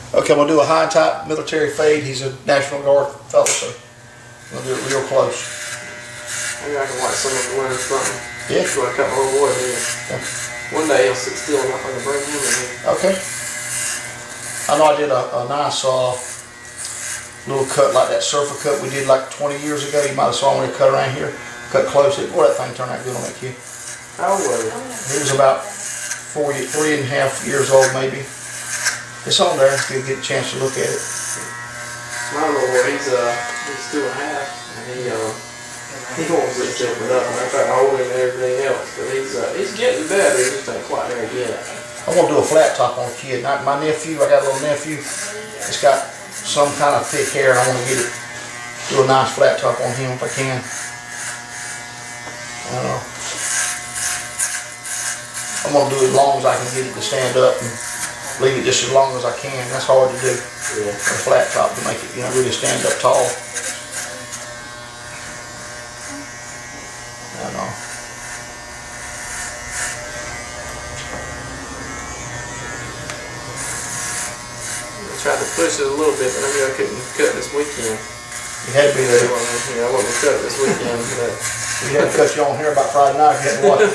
Okay, we'll do a high top military fade. He's a National Guard fellow, so we'll do it real close. Maybe I can watch some of it learn something. Yeah. So I cut my little boy here. Yeah. One day he'll sit still enough I can bring him in here. Okay. I know I did a nice little cut like that surfer cut we did like 20 years ago. You might have saw when we cut around here. Cut close. Boy, that thing turned out good on that kid. How old was he? He was about 3.5 years old maybe. It's on there if you get a chance to look at it. My little boy, he's 2.5, and he won't sit still for nothing. I try to hold him and everything else, but he's getting better. He just ain't quite there yet. I want to do a flat top on a kid. My nephew, I got a little nephew. It's got some kind of thick hair, and I want to get it, do a nice flat top on him if I can. I'm gonna do it as long as I can get it to stand up and leave it just as long as I can. That's hard to do. Yeah. A flat top to make it, really stand up tall. I know. I tried to push it a little bit, but maybe I couldn't cut this weekend. You had to be there. Yeah, I wasn't cut this weekend, but We had to cut you on here about Friday night. You had to watch.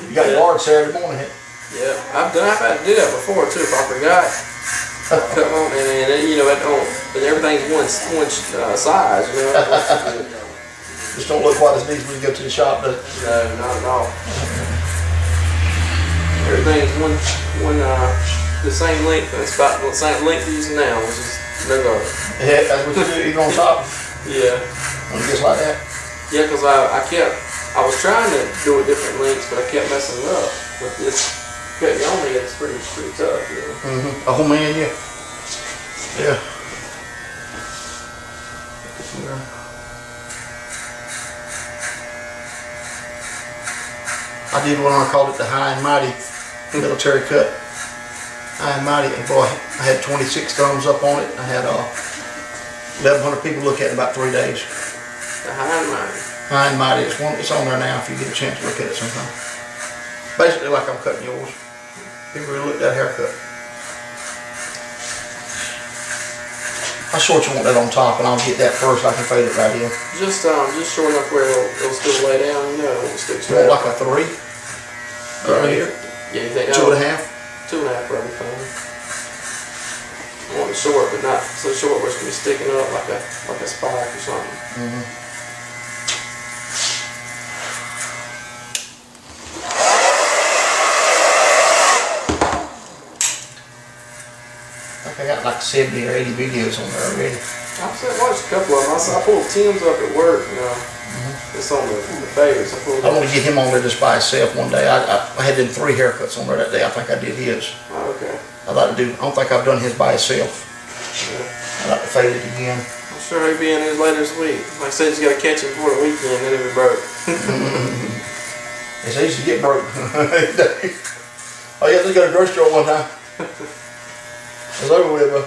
You got yard Saturday morning. yeah, I've had to do that before too. If I forgot, cut on, and it don't. But everything's one size, Just don't look quite as neat when you go to the shop, does it? No, not at all. Everything's the same length. It's about the same length you're using now, which is no good. Yeah, that's what you do even on top. Yeah. When it gets like that. Yeah, because I was trying to do it different lengths, but I kept messing it up. With this cutting on me, it's pretty tough, Oh man, yeah. Yeah. I did one, I called it the High and Mighty military cut. High and Mighty, and boy, I had 26 thumbs up on it. I had 1,100 people look at it in about 3 days. The High and Mighty. High and Mighty, it's on there now if you get a chance to look at it sometime. Basically like I'm cutting yours. People really look at that haircut. How short you want that on top, and I'll get that first. I can fade it right in. Just short enough where it'll still lay down, it won't stick You straight. want like a 3? Right here? Yeah, you think 2.5? 2.5 probably fine. I want it short, but not so short where it's gonna be sticking up like a spike or something. I got like 70 or 80 videos on there already. I've watched a couple of them. I pulled Tim's up at work, It's on the favorites. I want to get him on there just by himself one day. I had them 3 haircuts on there that day. I think I did his. Oh, okay. I'd like to do, I don't think I've done his by himself. Yeah. I'd like to fade it again. I'm sure he'll be in his later this week. Like I said, you got to catch him before the weekend, then he'll be broke. It's easy to get broke. Oh yeah, just got a grocery store one time. It's over with, but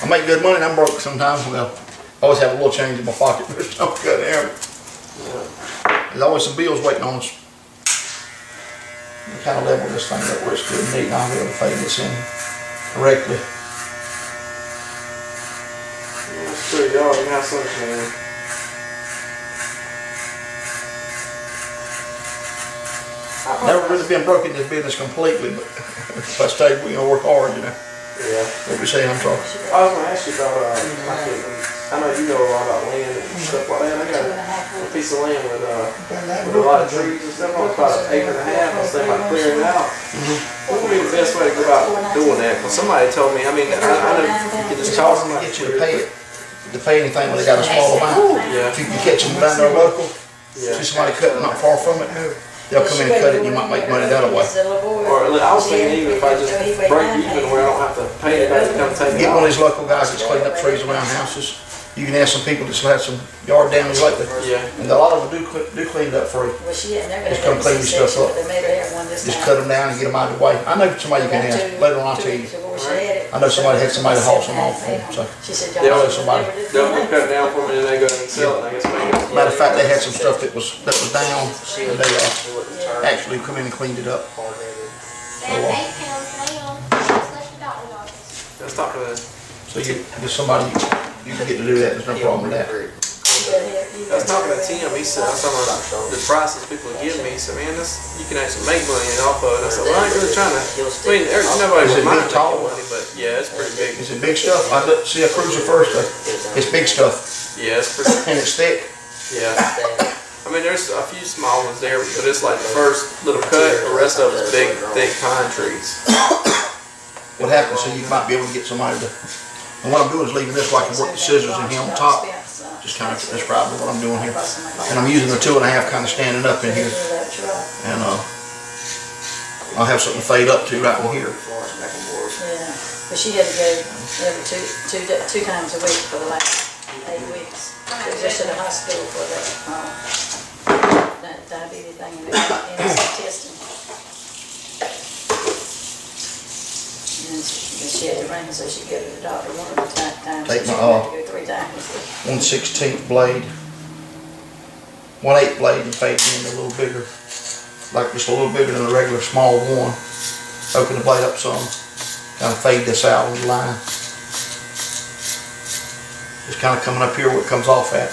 I make good money and I'm broke sometimes. Well, I always have a little change in my pocket, but it's not good there. There's always some bills waiting on us. We kind of level this thing up where it's good and neat, and I'll be able to fade this in correctly. That's pretty hard. You have sunshine. Never really been broke in this business completely, but if I stay, we're gonna work hard, Yeah. What we saying, I'm sorry. I was going to ask you about, I know you know a lot about land and stuff like that. I got a piece of land with a lot of trees and stuff on it, about 1.5 acres. I was thinking about clearing it out. What would be the best way to go about doing that? Because somebody told me, I know you can just call somebody. Get you to pay anything when they got a small amount. Yeah. If you can catch them down there local, Yeah. see somebody cutting not far from it, they'll come in and cut it and you might make money that way. Or I was thinking even if I just break even where I don't have to pay anybody to come take it Get one of off. these local guys that's cleaning up trees around houses. You can ask some people that's had some yard damage lately. Yeah. And a lot of them do clean it up free. Just come clean your stuff up. Just cut them down and get them out of the way. I know somebody you can ask. Later on I'll tell you. I know somebody had somebody to haul some off for them. So They'll know somebody. cut it down for me and they go and sell it. I guess maybe. matter of fact, they had some stuff that was down and they actually come in and cleaned it up. That 8 pound snail was talking to. So you, just somebody, you can get to do that, there's no problem with that. I was talking to Tim. He said, I was talking about the prices people give me. He said, man, this you can actually make money off of it. I said, well, I ain't really trying to. I mean, nobody Is it would mind big, making tall? money, but yeah, it's pretty big. Is it big stuff? I see a Cruiser first, it's big stuff, Yeah, it's pretty. and it's thick. Yeah. I mean, there's a few small ones there, but it's like the first little cut. The rest of it's big, thick pine trees. What happens, so you might be able to get somebody to, and what I'm doing is leaving this so I can work the scissors in here on top. Just kind of describe what I'm doing here. And I'm using the 2.5 kind of standing up in here. And I'll have something to fade up to right in here. Yeah, but she had to go every two times a week for the last 8 weeks. She was just at the hospital for that diabetes thing and testing. And she had to ring so she could go to the doctor one of the times. Take She my, had to go 3 times. 1/16 blade, 1/8 blade, and fade it in a little bigger, like just a little bigger than a regular small one. Open the blade up some, kind of fade this out on the line. Just kind of coming up here where it comes off at.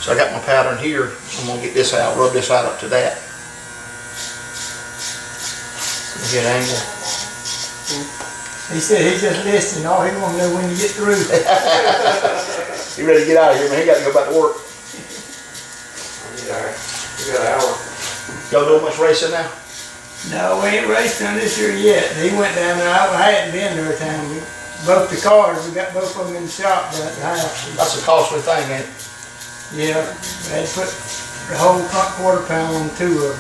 So I got my pattern here. I'm gonna get this out, rub this out up to that. Get an angle. He said he just listening, all he wanna know when you get through. You ready to get out of here, man? He got to go back to work. Yeah, we got an hour. Y'all doing much racing now? No, we ain't raced on this year yet. He went down there, I hadn't been there a time. Both the cars, we got both of them in the shop, but the house. That's a costly thing, ain't it? Yeah, they put the whole front quarter panel on 2 of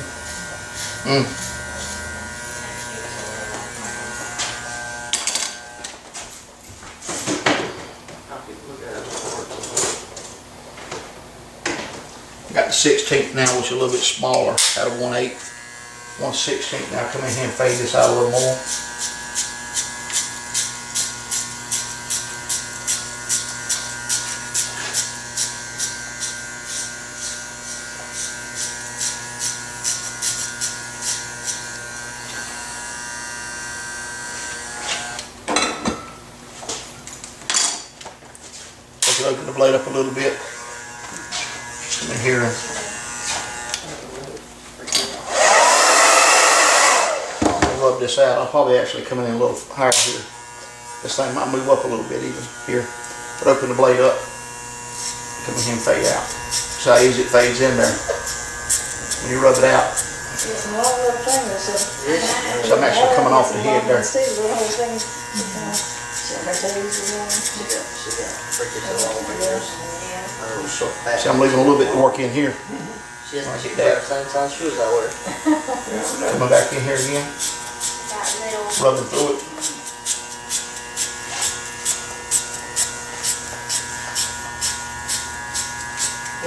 them. Got the 16th now, which is a little bit smaller, out of 1/8. 1/16 now. Come in here and fade this out a little more. I can open the blade up a little bit. Come in here and I'll rub this out. I'll probably actually come in a little higher here. This thing might move up a little bit even here. But open the blade up. Come in here and fade out. See how easy it fades in there when you rub it out. It's a long little finger, so. So I'm actually coming off the head there. See the whole thing. See, I'm leaving a little bit to work in here. She has I to get wear that. the same size shoes I wear. Coming back in here again. Rubbing through it.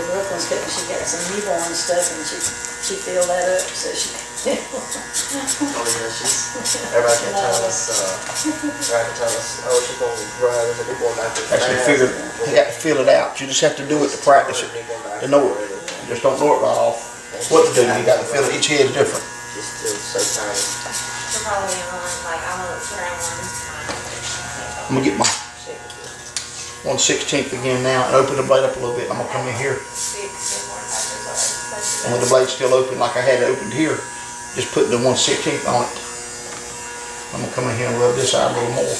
Brooklyn's cooking, she got some newborn stuff and she filled that up so she could. Oh yeah, everybody can tell us, everybody can tell us, oh, she's gonna grow as a newborn back to Actually figured, you got to feel it out. You just have to do it to practice it, to know it. You just don't know it right off. What to do, you got to feel it. Each head's different. She's still so tiny. She'll probably be on, like, I'm gonna look for her one. I'm gonna get my 1/16 again now and open the blade up a little bit. I'm gonna come in here. And with the blade still open like I had it opened here, just putting the 1/16 on it. I'm gonna come in here and rub this out a little more.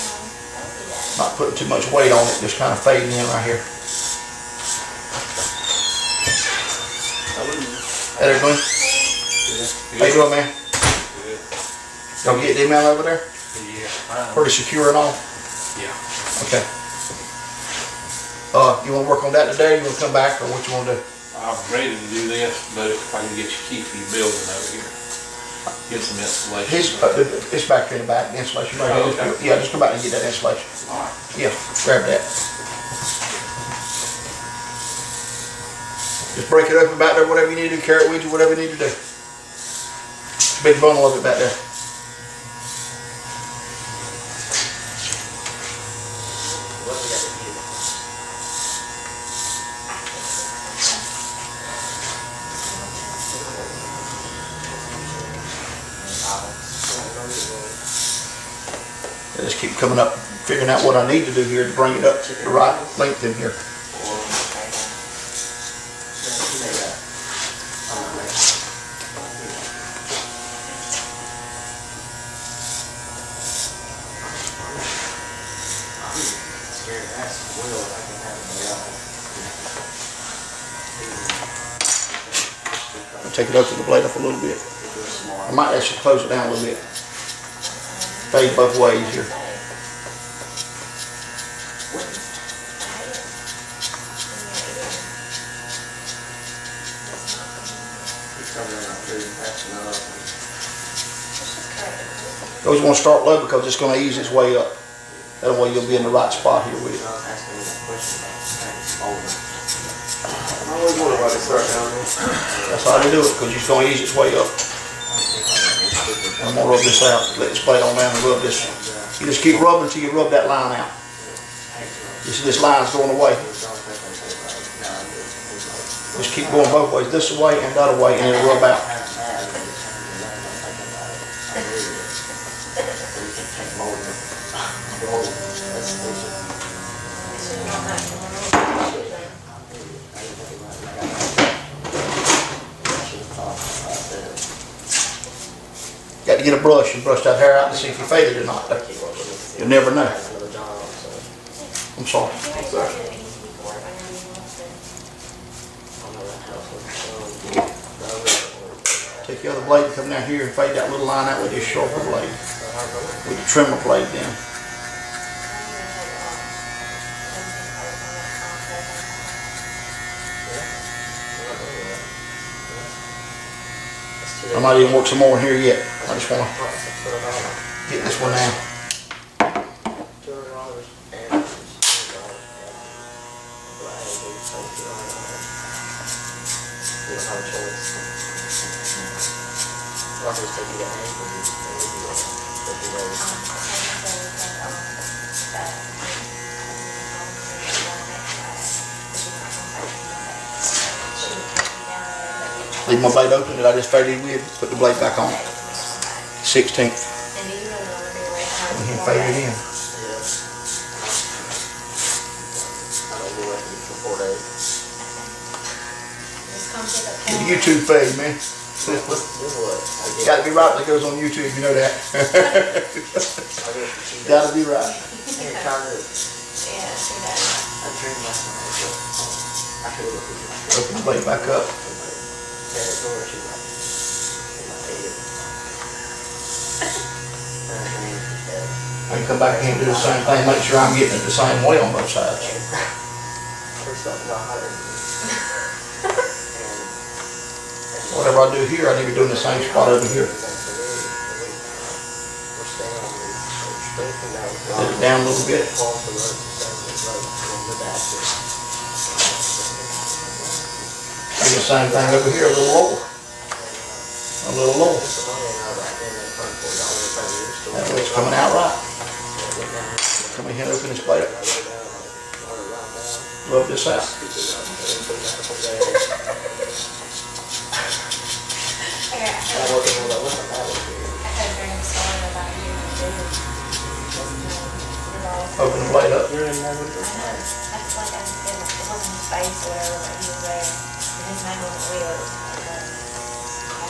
Not putting too much weight on it, just kind of fading in right here. Hey there, Glenn. How you doing, man? Y'all get the email over there? Yeah. Pretty secure and all? Yeah. Okay. You wanna work on that today? You wanna come back or what you wanna do? I'm ready to do this, but if I can get you keep your building over here, get some insulation. It's back here in the back, the insulation right Oh, here. okay. Yeah, just come back and get that insulation. All right. Yeah, grab that. Just break it open back there, whatever you need to do, carrot weeds or whatever you need to do. Big bundle of it back there. What we got to do? I just keep coming up, figuring out what I need to do here to bring it up the right length in here. Take it up to the blade up a little bit. I might actually close it down a little bit. Fade both ways here. You always want to start low because it's going to ease its way up. That way you'll be in the right spot here with it. I always wonder why they start down there. That's how they do it, because it's going to ease its way up. I'm going to rub this out, let this blade on down and rub this. You just keep rubbing until you rub that line out. You see this line's going away. Just keep going both ways, this way and that way, and it'll rub out. Got to get a brush and brush that hair out and see if you faded or not. You'll never know. I'm sorry. Take the other blade and come down here and fade that little line out with your sharper blade. With your trimmer blade then. I might even work some more in here yet. I just want to get this one down. Leave my blade open that I just faded with, put the blade back on. 16th. And then fade it in. Get the YouTube fade, man. Gotta be right when it goes on YouTube, you know that. Gotta be right. Open the blade back up. I can come back in and do the same thing, make sure I'm getting it the same way on both sides. Whatever I do here, I need to be doing the same spot over here. Let it down a little bit. Do the same thing over here, a little lower. A little lower. That way it's coming out right. Come in here and open this blade up. Rub this out. Open the blade up. If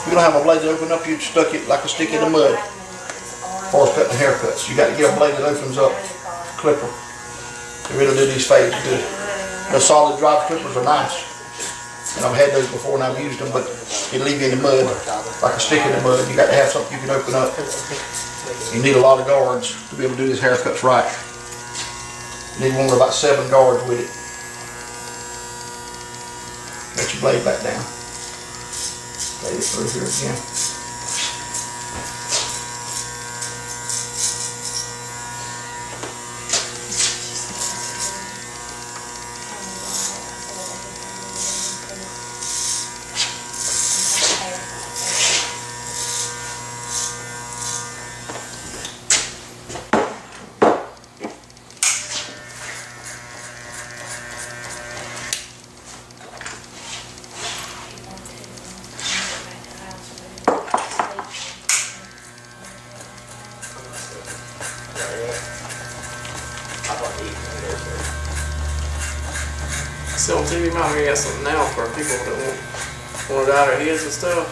you don't have a blade that open up, you stuck it like a stick in the mud. As far as cutting haircuts, you got to get a blade that opens up. Clipper. They really do these fades good. The solid drive clippers are nice. And I've had those before and I've used them, but they leave you in the mud, like a stick in the mud. You got to have something you can open up. You need a lot of guards to be able to do these haircuts right. You need one with about 7 guards with it. Let your blade back down. Lay it through here again. see on TV, Mom, we got something now for people that want to dye their heads and stuff.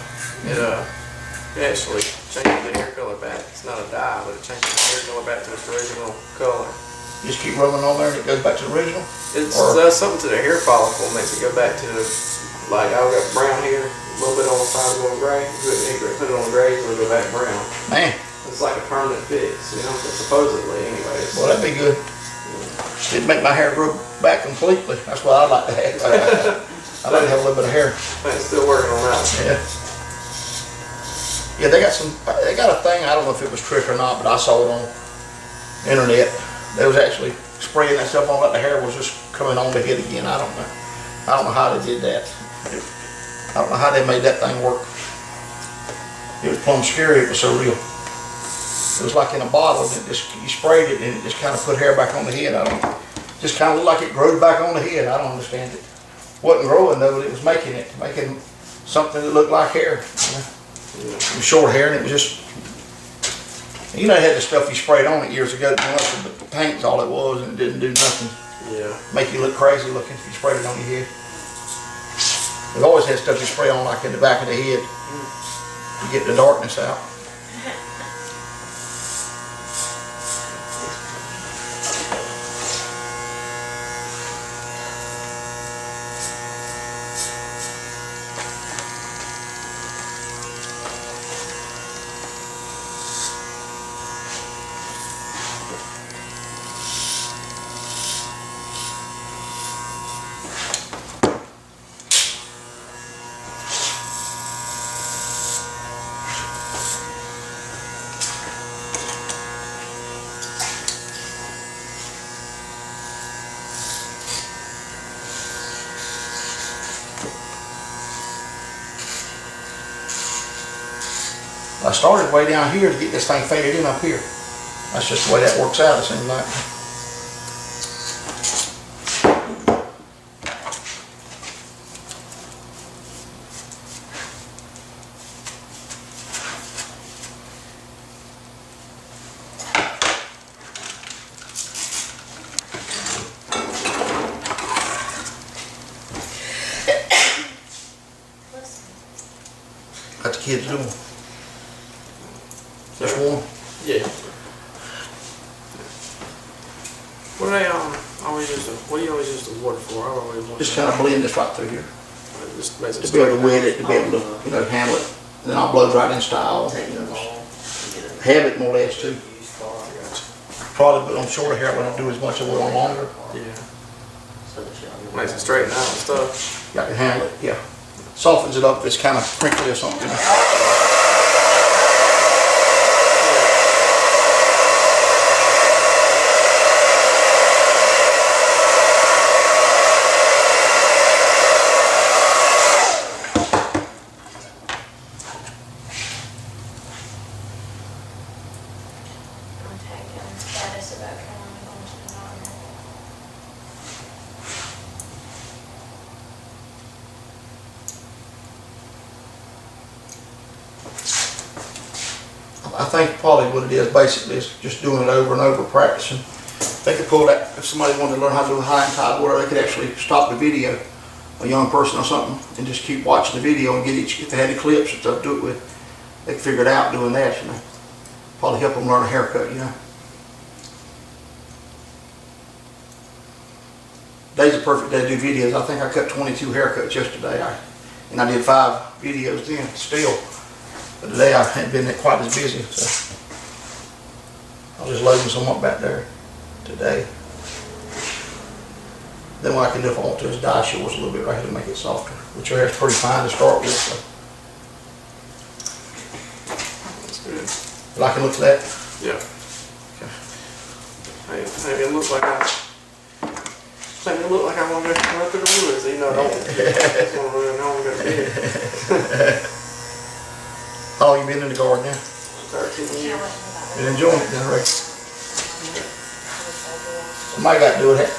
It actually changes the hair color back. It's not a dye, but it changes the hair color back to its original color. You just keep rubbing on there and it goes back to the original? It Or- does something to the hair follicle, makes it go back to the, like I've got brown hair, a little bit on the side going gray. Put it on gray, it'll go back brown. Man, It's like a permanent fix, you know, supposedly anyways. well, that'd be good. It'd make my hair grow back completely. That's what I'd like to have. I'd like to have a little bit of hair. I'm still working on that one. Yeah. Yeah, they got a thing, I don't know if it was trick or not, but I saw it on the internet. They was actually spraying that stuff on, like the hair was just coming on the head again. I don't know how they did that. I don't know how they made that thing work. It was plumb scary, it was so real. It was like in a bottle, and you sprayed it and it just kind of put hair back on the head. Just kind of looked like it grew back on the head. I don't understand it. Wasn't growing though, but it was making something that looked like hair. It was short hair, and it was just, you know, it had the stuff you sprayed on it years ago, but the paint's all it was, and it didn't do nothing. Yeah. Make you look crazy looking if you sprayed it on your head. They've always had stuff you spray on like in the back of the head to get the darkness out. I started way down here to get this thing faded in up here. That's just the way that works out, it seems like. What the kids doing? Just one? Yeah. What do they always use what do you always use the water for? I always want Just kind of blend this right through here. just makes it To be able to straight. wet it, to be able to, handle it. And then I'll blow right in style. Have it more or less too. Probably, but on shorter hair, we don't do as much of it on longer. Yeah. Makes it straighten out and stuff. You can handle it, yeah. Softens it up if it's kind of crinkly or something. Contacting status about Carolina going to the doctor. I think probably what it is basically is just doing it over and over, practicing. They could pull that, if somebody wanted to learn how to do a high and tide water, they could actually stop the video, a young person or something, and just keep watching the video and if they had the clips and stuff to do it with, they could figure it out doing that, Probably help them learn a haircut, Today's a perfect day to do videos. I think I cut 22 haircuts yesterday, and I did 5 videos then, still. But today I haven't been quite as busy, so I was just loading some up back there today. Then what I can do if I want to is dye yours a little bit right here to make it softer, which your hair's pretty fine to start with. So. That's good. But I can look at that. Yeah. Maybe it looks like I want to run through the woods, even though I don't. I just want to really know I'm going to be. How long you been in the garden now? 13 years. Been enjoying it then, Ray? Somebody got to do it.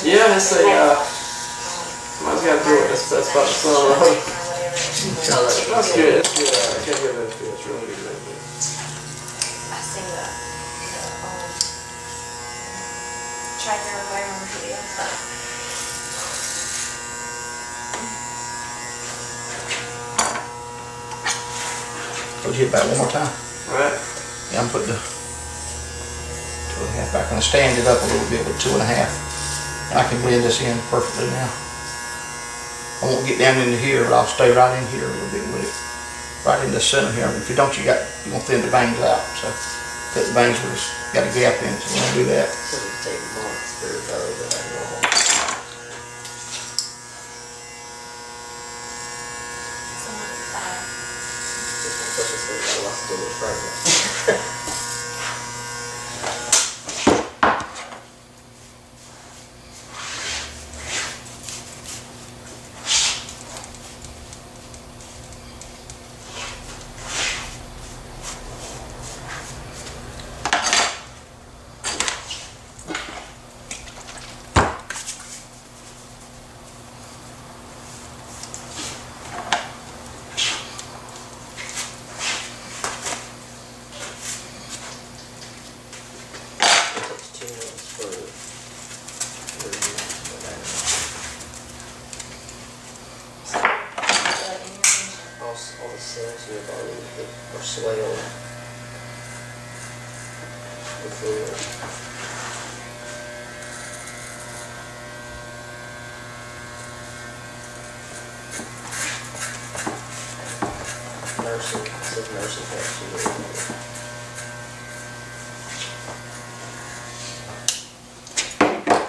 Yeah, they say, somebody's got to do it. That's about the sun. That's good. It's good. I can't get that feel. It's really good. I seen the tracker of my video. Let's hit back one more time. Alright. Yeah, I'm putting the 2.5 back. I'm gonna stand it up a little bit with 2.5. And I can blend this in perfectly now. I won't get down into here, but I'll stay right in here a little bit with it. Right in the center here. If you don't, you're gonna thin the bangs out. So cut the bangs where it's got a gap in it, so we're gonna do that. So it take months for it to go to that normal. Especially since we got lots to do with pregnant. All the cells in your body that are swelled with fluid. Nursing, it says nursing helps you with it.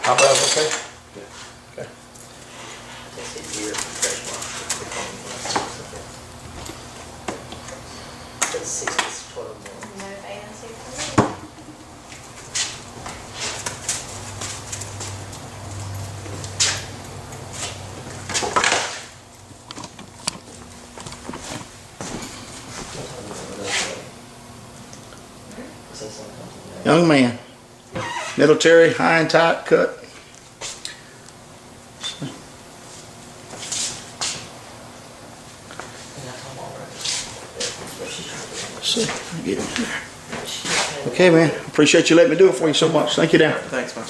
How about okay? Okay. Takes a year for fresh wash to become It's 6 to 12 months. No fancy for Young man. Military, high and tight cut. See, get in here. Okay, man. Appreciate you letting me do it for you so much. Thank you, Dan. Thanks, man.